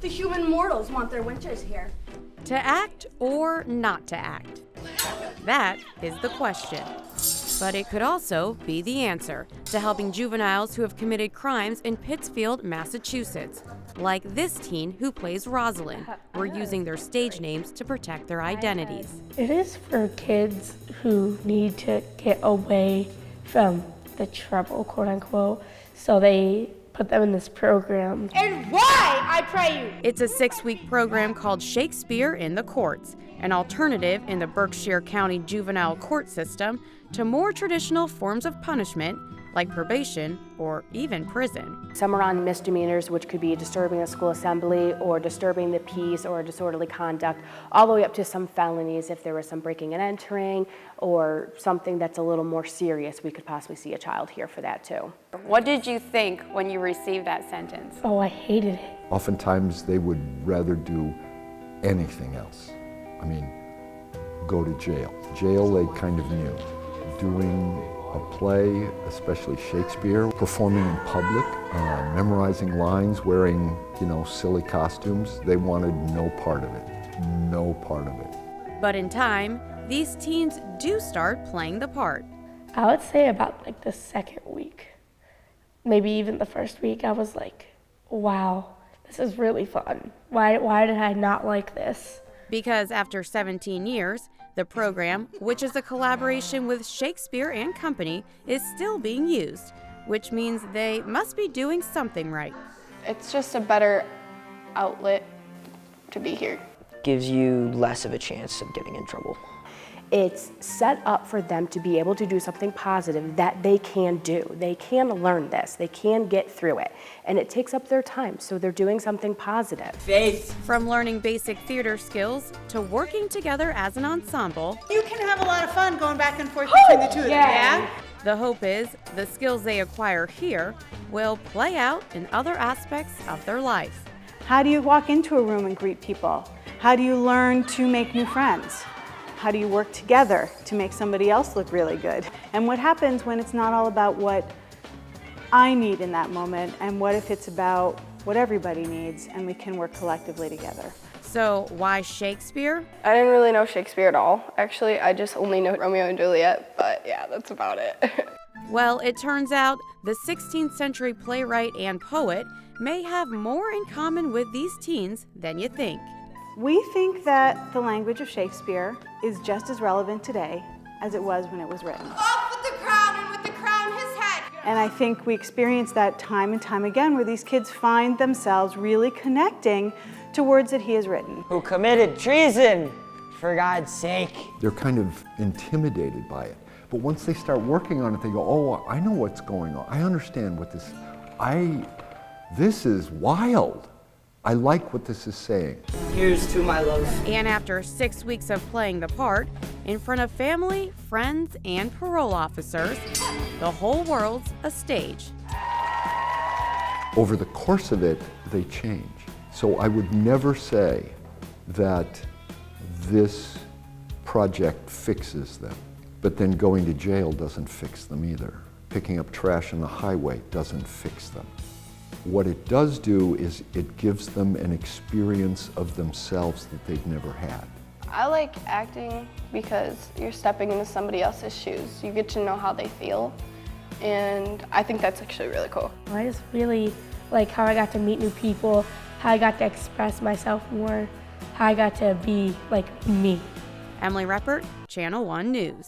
The human mortals want their winters here. To act or not to act? That is the question. But it could also be the answer to helping juveniles who have committed crimes in Pittsfield, Massachusetts. Like this teen who plays Rosalind. We're using their stage names to protect their identities. It is for kids who need to get away from the trouble, quote unquote. So they put them in this program. And why, I pray you? It's a 6-week program called Shakespeare in the Courts, an alternative in the Berkshire County juvenile court system to more traditional forms of punishment like probation or even prison. Some are on misdemeanors, which could be disturbing a school assembly or disturbing the peace or disorderly conduct, all the way up to some felonies. If there was some breaking and entering or something that's a little more serious, we could possibly see a child here for that too. What did you think when you received that sentence? Oh, I hated it. Oftentimes they would rather do anything else. I mean, go to jail. Jail they kind of knew. Doing a play, especially Shakespeare, performing in public, memorizing lines, wearing, silly costumes, they wanted no part of it. No part of it. But in time, these teens do start playing the part. I would say about the second week, maybe even the first week, I was like, wow, this is really fun. Why did I not like this? Because after 17 years, the program, which is a collaboration with Shakespeare and Company, is still being used, which means they must be doing something right. It's just a better outlet to be here. Gives you less of a chance of getting in trouble. It's set up for them to be able to do something positive that they can do. They can learn this, they can get through it, and it takes up their time, so they're doing something positive. Faith. From learning basic theater skills to working together as an ensemble, You can have a lot of fun going back and forth between the two of them, yeah? the hope is the skills they acquire here will play out in other aspects of their life. How do you walk into a room and greet people? How do you learn to make new friends? How do you work together to make somebody else look really good? And what happens when it's not all about what I need in that moment, and what if it's about what everybody needs and we can work collectively together? So why Shakespeare? I didn't really know Shakespeare at all. Actually, I just only know Romeo and Juliet, but yeah, that's about it. Well, it turns out the 16th century playwright and poet may have more in common with these teens than you think. We think that the language of Shakespeare is just as relevant today as it was when it was written. Off with the crown and with the crown his head. And I think we experience that time and time again where these kids find themselves really connecting to words that he has written. Who committed treason, for God's sake. They're kind of intimidated by it. But once they start working on it, they go, oh, I know what's going on. I understand what this is wild. I like what this is saying. Here's to my love. And after 6 weeks of playing the part, in front of family, friends, and parole officers, the whole world's a stage. Over the course of it, they change. So I would never say that this project fixes them, but then going to jail doesn't fix them either. Picking up trash on the highway doesn't fix them. What it does do is it gives them an experience of themselves that they've never had. I like acting because you're stepping into somebody else's shoes. You get to know how they feel, and I think that's actually really cool. I just really like how I got to meet new people, how I got to express myself more, how I got to be like me. Emily Reppert, Channel 1 News.